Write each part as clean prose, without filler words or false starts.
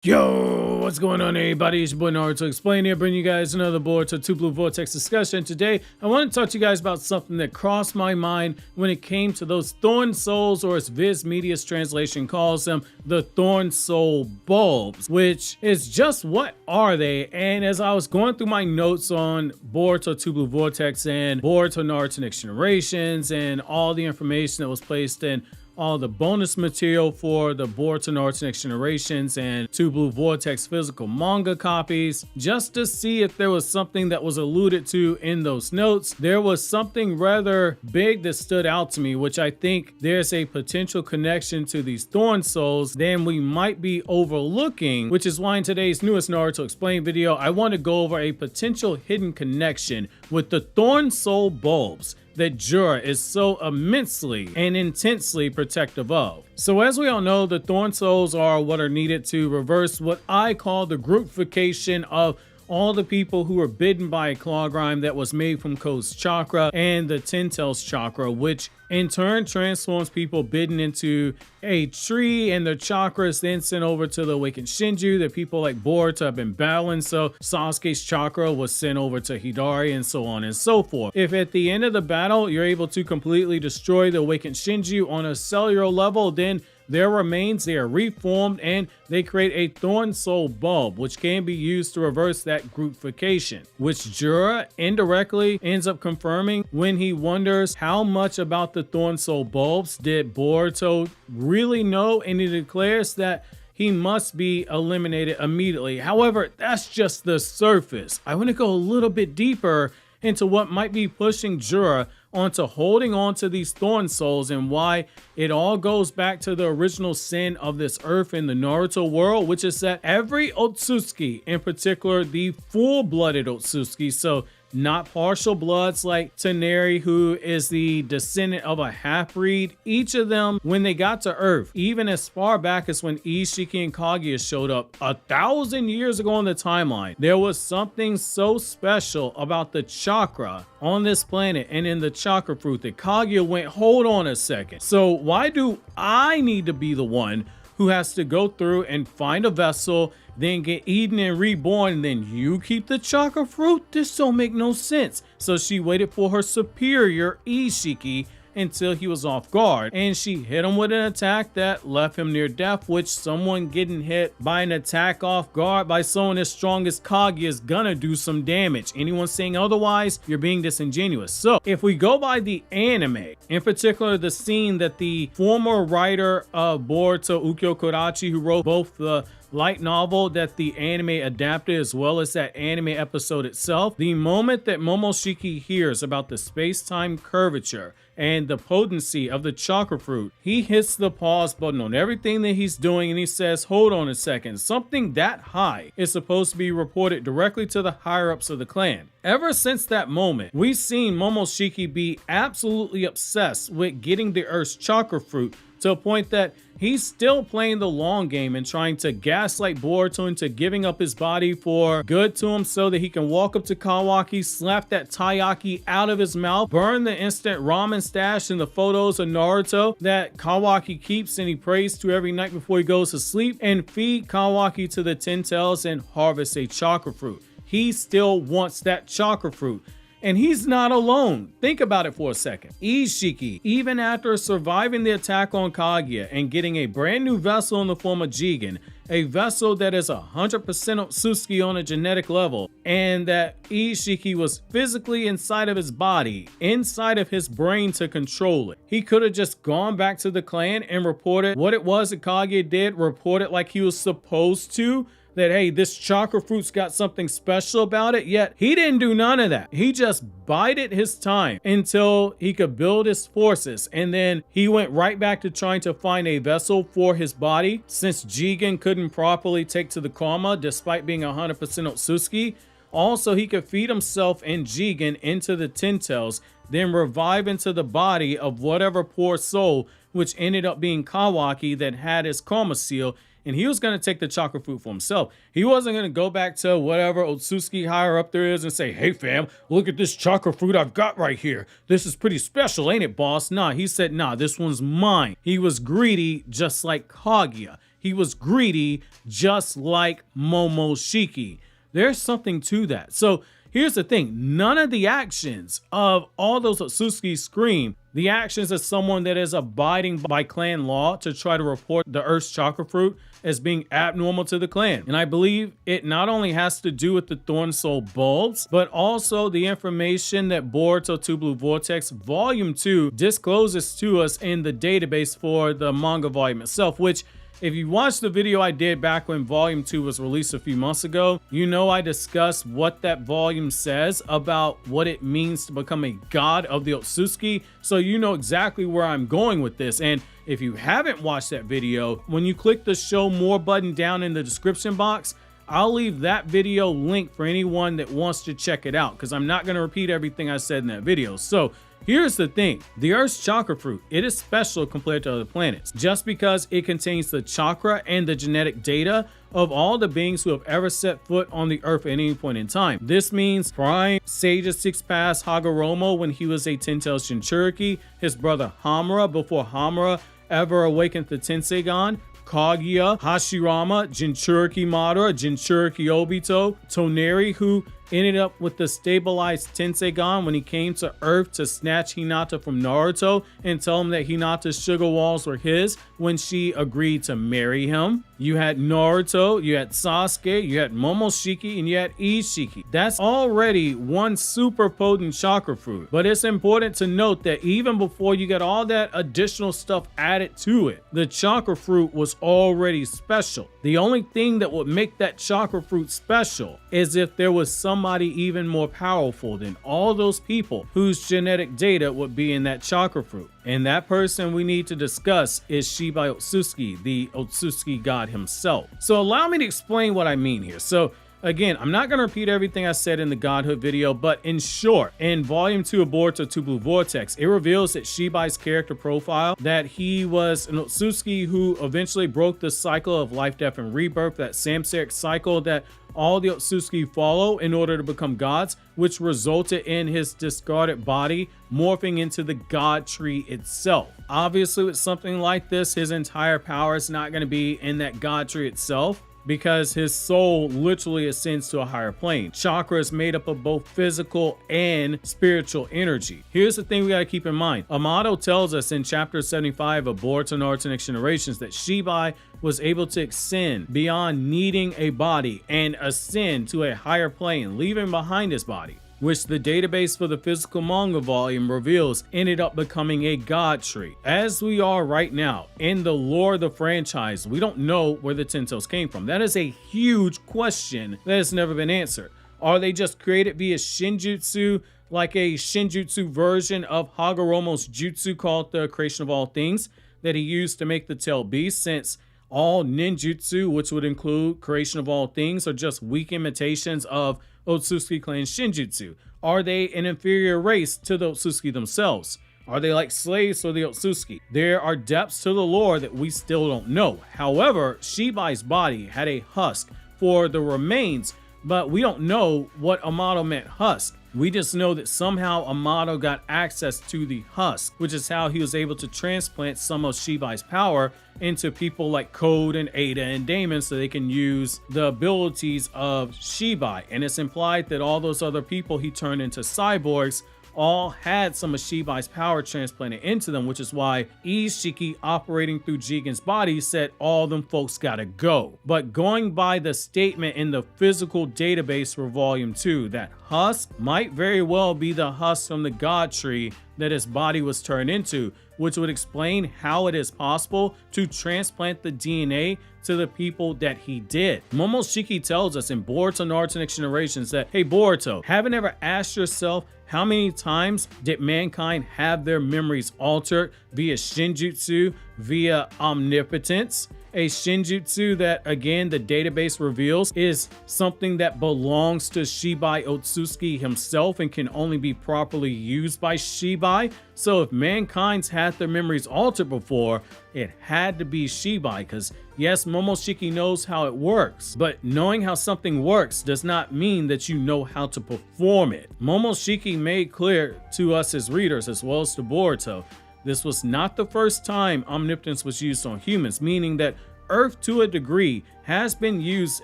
Yo, what's going on, everybody? It's your boy Naruto Explain here, bringing you guys another Boruto 2 Blue Vortex discussion. Today, I want to talk to you guys about something that crossed my mind when it came to those Thorn Souls, or as Viz Media's translation calls them, the Thorn Soul Bulbs, which is just what are they? And as I was going through my notes on Boruto 2 Blue Vortex and Boruto Naruto Next Generations and all the information that was placed in all the bonus material for the Boruto Naruto Next Generations and 2 Blue Vortex physical manga copies, just to see if there was something that was alluded to in those notes. There was something rather big that stood out to me, which I think there's a potential connection to these Thorn Souls than we might be overlooking, which is why in today's newest Naruto Explain video, I want to go over a potential hidden connection with the Thorn Soul Bulbs that Jura is so immensely and intensely protective of. So as we all know, the Thorn Souls are what are needed to reverse what I call the groupification of all the people who were bitten by a claw grime that was made from Ko's chakra and the Ten Tails chakra, which in turn transforms people bitten into a tree, and their chakra is then sent over to the awakened shinjuu that people like Boruto have been battling. So Sasuke's chakra was sent over to Hidari, and so on and so forth. If at the end of the battle you're able to completely destroy the awakened shinjuu on a cellular level, then their remains, they are reformed and they create a Thorn Soul Bulb, which can be used to reverse that groupification, which Jura indirectly ends up confirming when he wonders how much about the Thorn Soul Bulbs did Boruto really know, and he declares that he must be eliminated immediately. However, that's just the surface. I want to go a little bit deeper into what might be pushing Jura onto holding on to these Thorn Souls, and why it all goes back to the original sin of this earth in the Naruto world, which is that every Otsutsuki, in particular the full-blooded Otsutsuki, so not partial bloods like Toneri, who is the descendant of a half-breed, each of them, when they got to Earth, even as far back as when Ishiki and Kaguya showed up 1,000 years ago on the timeline, there was something so special about the chakra on this planet and in the chakra fruit that Kaguya went, hold on a second. So why do I need to be the one who has to go through and find a vessel, then get eaten and reborn, and then you keep the chakra fruit? This don't make no sense. So she waited for her superior, Ishiki, until he was off guard, and she hit him with an attack that left him near death, which someone getting hit by an attack off guard by someone as strong as Kaguya is gonna do some damage. Anyone saying otherwise, you're being disingenuous. So if we go by the anime, in particular the scene that the former writer of Boruto, Ukyo Kodachi, who wrote both the light novel that the anime adapted as well as that anime episode itself, the moment that Momoshiki hears about the space-time curvature and the potency of the chakra fruit, he hits the pause button on everything that he's doing, and he says, hold on a second, something that high is supposed to be reported directly to the higher-ups of the clan. Ever since that moment, we've seen Momoshiki be absolutely obsessed with getting the Earth's chakra fruit, to a point that he's still playing the long game and trying to gaslight Boruto into giving up his body for good to him so that he can walk up to Kawaki, slap that taiyaki out of his mouth, burn the instant ramen stash in the photos of Naruto that Kawaki keeps and he prays to every night before he goes to sleep, and feed Kawaki to the Ten Tails and harvest a chakra fruit. He still wants that chakra fruit. And he's not alone. Think about it for a second. Ishiki, even after surviving the attack on Kaguya and getting a brand new vessel in the form of Jigen, a vessel that is 100% Otsutsuki on a genetic level, and that Ishiki was physically inside of his body, inside of his brain to control it. He could have just gone back to the clan and reported what it was that Kaguya did, reported like he was supposed to, that hey, this chakra fruit's got something special about it, yet he didn't do none of that. He just bided his time until he could build his forces, and then he went right back to trying to find a vessel for his body, since Jigen couldn't properly take to the karma despite being 100% Otsutsuki. Also, he could feed himself and Jigen into the Ten Tails, then revive into the body of whatever poor soul, which ended up being Kawaki, that had his karma seal, and he was going to take the chakra fruit for himself. He wasn't going to go back to whatever Otsutsuki higher up there is and say, hey fam, look at this chakra fruit I've got right here. This is pretty special, ain't it, boss? Nah, he said, nah, this one's mine. He was greedy just like Kaguya. he was greedy, just like Momoshiki. There's something to that. So here's the thing. None of the actions of all those Otsutsuki scream the actions of someone that is abiding by clan law to try to report the Earth's chakra fruit as being abnormal to the clan. And I believe it not only has to do with the Thorn Soul bulbs, but also the information that Boruto 2 Blue Vortex Volume 2 discloses to us in the database for the manga volume itself, which, if you watched the video I did back when Volume 2 was released a few months ago, you know I discussed what that volume says about what it means to become a god of the Otsutsuki, so you know exactly where I'm going with this. And if you haven't watched that video, when you click the show more button down in the description box, I'll leave that video link for anyone that wants to check it out, because I'm not going to repeat everything I said in that video. So here's the thing. The Earth's chakra fruit, it is special compared to other planets, just because it contains the chakra and the genetic data of all the beings who have ever set foot on the Earth at any point in time. This means Prime Sage 6 Pass Hagoromo when he was a 10-tailed Shinchuriki, his brother Hamura before Hamura ever awakened the Tensegan, Kaguya, Hashirama, Jinchuriki Madara, Jinchuriki Obito, Toneri, who ended up with the stabilized Tensegan when he came to Earth to snatch Hinata from Naruto and tell him that Hinata's sugar walls were his when she agreed to marry him. You had Naruto, you had Sasuke, you had Momoshiki, and you had Ishiki. That's already one super potent chakra fruit. But it's important to note that even before you get all that additional stuff added to it, the chakra fruit was already special. The only thing that would make that chakra fruit special is if there was somebody even more powerful than all those people whose genetic data would be in that chakra fruit. And that person we need to discuss is Shibai Otsutsuki, the Otsutsuki god himself. So allow me to explain what I mean here. So again, I'm not going to repeat everything I said in the Godhood video, but in short, in Volume 2 of Boruto 2 Blue Vortex, it reveals that Shibai's character profile, that he was an Otsutsuki who eventually broke the cycle of life, death, and rebirth, that samsaric cycle that all the Otsutsuki follow in order to become gods, which resulted in his discarded body morphing into the god tree itself. Obviously, with something like this, his entire power is not going to be in that god tree itself, because his soul literally ascends to a higher plane. Chakra is made up of both physical and spiritual energy. Here's the thing we gotta keep in mind. Amato tells us in chapter 75 of Boruto Naruto Next Generations that Shibai was able to ascend beyond needing a body and ascend to a higher plane, leaving behind his body, which the database for the physical manga volume reveals ended up becoming a god tree. As we are right now, in the lore of the franchise, we don't know where the Tentos came from. That is a huge question that has never been answered. Are they just created via shinjutsu, like a shinjutsu version of Hagoromo's jutsu called the creation of all things that he used to make the tail beast, since all ninjutsu, which would include creation of all things, are just weak imitations of Otsutsuki clan shinjutsu? Are they an inferior race to the Otsutsuki themselves? Are they like slaves for the Otsutsuki? There are depths to the lore that we still don't know. However, Shibai's body had a husk for the remains, but we don't know what Amato meant husk. We just know that somehow Amato got access to the husk, which is how he was able to transplant some of Shibai's power into people like Code and Ada and Damon so they can use the abilities of Shibai. And it's implied that all those other people he turned into cyborgs all had some of Shibai's power transplanted into them, which is why Ishiki, operating through Jigen's body, said all them folks gotta go. But going by the statement in the physical database for Volume 2, that husk might very well be the husk from the god tree that his body was turned into, which would explain how it is possible to transplant the DNA to the people that he did. Momoshiki tells us in Boruto Naruto Next Generations that, hey Boruto, haven't ever asked yourself how many times did mankind have their memories altered via shinjutsu, via omnipotence? A shinjutsu that, again, the database reveals is something that belongs to Shibai Otsutsuki himself and can only be properly used by Shibai. So if mankind's had their memories altered before, it had to be Shibai, because yes, Momoshiki knows how it works, but knowing how something works does not mean that you know how to perform it. Momoshiki made clear to us as readers, as well as to Boruto, this was not the first time omnipotence was used on humans, meaning that Earth to a degree has been used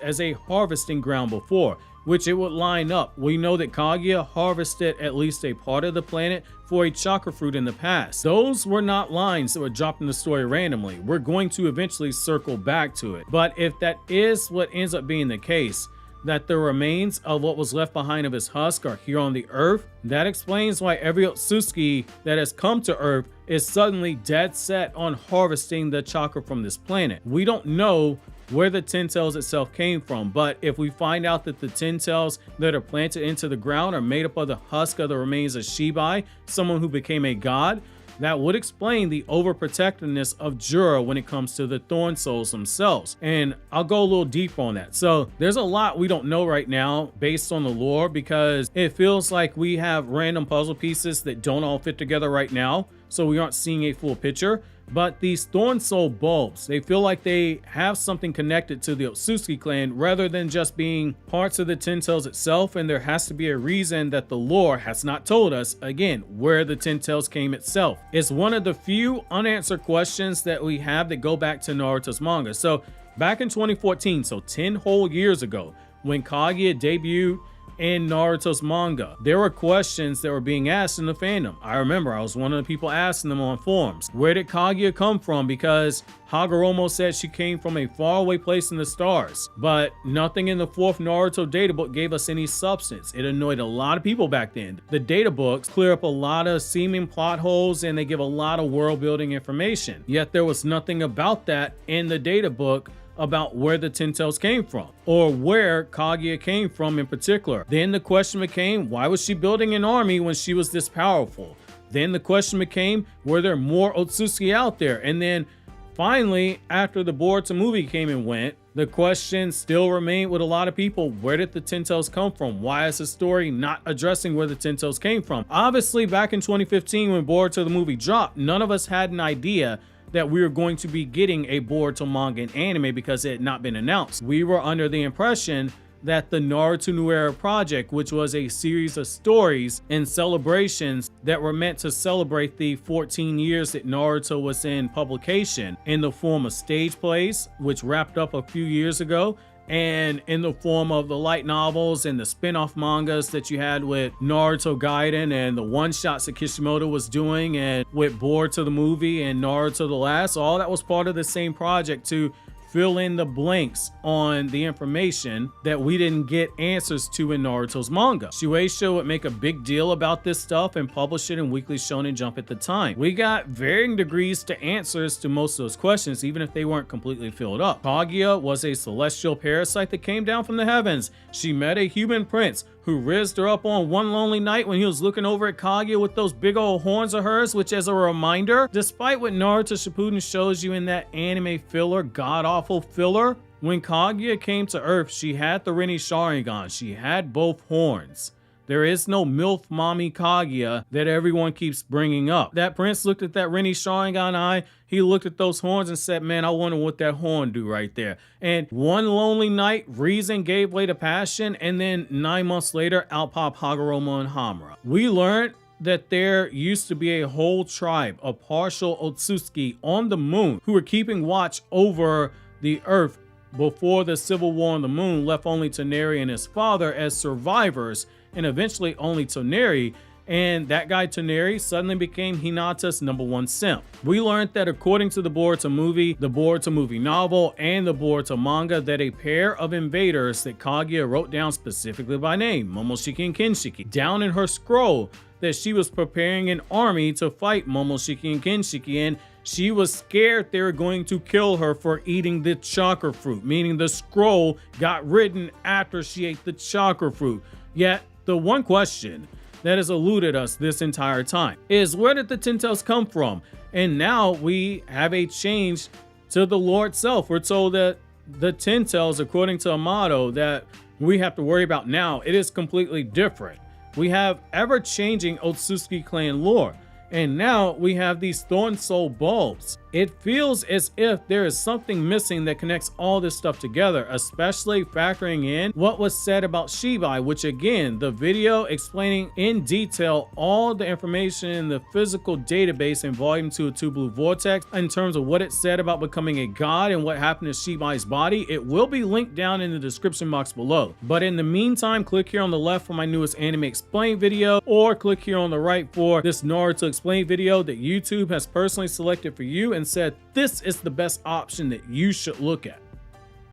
as a harvesting ground before, which it would line up. We know that Kaguya harvested at least a part of the planet for a chakra fruit in the past. Those were not lines that were dropped in the story randomly. We're going to eventually circle back to it. But if that is what ends up being the case, that the remains of what was left behind of his husk are here on the Earth, that explains why every Otsutsuki that has come to Earth is suddenly dead set on harvesting the chakra from this planet. We don't know where the 10 tails itself came from, but if we find out that the 10 tails that are planted into the ground are made up of the husk of the remains of Shibai, someone who became a god, that would explain the overprotectiveness of Jura when it comes to the Thorn souls themselves. And I'll go a little deeper on that. So there's a lot we don't know right now based on the lore, because it feels like we have random puzzle pieces that don't all fit together right now, so we aren't seeing a full picture. But these Thorn Soul bulbs, they feel like they have something connected to the Otsutsuki clan rather than just being parts of the 10 tails itself, and there has to be a reason that the lore has not told us, again, where the 10 tails came itself. It's one of the few unanswered questions that we have that go back to Naruto's manga. So back in 2014, so 10 whole years ago, when Kaguya debuted in Naruto's manga, there were questions that were being asked in the fandom. I remember I was one of the people asking them on forums. Where did Kaguya come from? Because Hagoromo said she came from a faraway place in the stars, but nothing in the 4th Naruto databook gave us any substance. It annoyed a lot of people back then. The databooks clear up a lot of seeming plot holes and they give a lot of world building information, yet there was nothing about that in the databook about where the 10 tails came from, or where Kaguya came from in particular. Then the question became, why was she building an army when she was this powerful? Then the question became, were there more Otsutsuki out there? And then finally, after the Boruto movie came and went, the question still remained with a lot of people, where did the 10 tails come from? Why is the story not addressing where the 10 tails came from? Obviously, back in 2015 when Boruto the movie dropped, none of us had an idea that we were going to be getting a Boruto manga and anime because it had not been announced. We were under the impression that the Naruto New Era project, which was a series of stories and celebrations that were meant to celebrate the 14 years that Naruto was in publication, in the form of stage plays, which wrapped up a few years ago, and in the form of the light novels and the spin-off mangas that you had with Naruto Gaiden and the one-shots that Kishimoto was doing, and with Boruto the movie and Naruto the Last, all that was part of the same project to fill in the blanks on the information that we didn't get answers to in Naruto's manga. Shueisha would make a big deal about this stuff and publish it in Weekly Shonen Jump at the time. We got varying degrees to answers to most of those questions, even if they weren't completely filled up. Kaguya was a celestial parasite that came down from the heavens. She met a human prince who rizzed her up on one lonely night when he was looking over at Kaguya with those big old horns of hers, which, as a reminder, despite what Naruto Shippuden shows you in that anime filler, god-awful filler, when Kaguya came to Earth, she had the Rinne Sharingan. She had both horns. There is no MILF Mommy Kaguya that everyone keeps bringing up. That prince looked at that Rinne Sharingan eye, he looked at those horns and said, man, I wonder what that horn do right there. And one lonely night, reason gave way to passion, and then 9 months later, out pop Hagoromo and Hamura. We learned that there used to be a whole tribe of partial Otsutsuki on the moon who were keeping watch over the Earth before the civil war on the moon left only Toneri and his father as survivors, and eventually only Toneri, and that guy Toneri suddenly became Hinata's #1 simp. We learned that according to the Boruto movie novel, and the Boruto manga, that a pair of invaders that Kaguya wrote down specifically by name, Momoshiki and Kinshiki, down in her scroll, that she was preparing an army to fight Momoshiki and Kinshiki, and she was scared they were going to kill her for eating the chakra fruit, meaning the scroll got written after she ate the chakra fruit. Yet, the one question that has eluded us this entire time is, where did the 10 tails come from? And now we have a change to the lore itself. We're told that the 10 tails, according to a motto that we have to worry about now, it is completely different. We have ever-changing Otsutsuki clan lore. And now we have these Thorn Soul bulbs. It feels as if there is something missing that connects all this stuff together, especially factoring in what was said about Shibai, which again, the video explaining in detail all the information in the physical database in Volume 2 of Two Blue Vortex in terms of what it said about becoming a god and what happened to Shibai's body. It will be linked down in the description box below. But in the meantime, click here on the left for my newest anime explain video, or click here on the right for this Naruto explain video that YouTube has personally selected for you and said this is the best option that you should look at.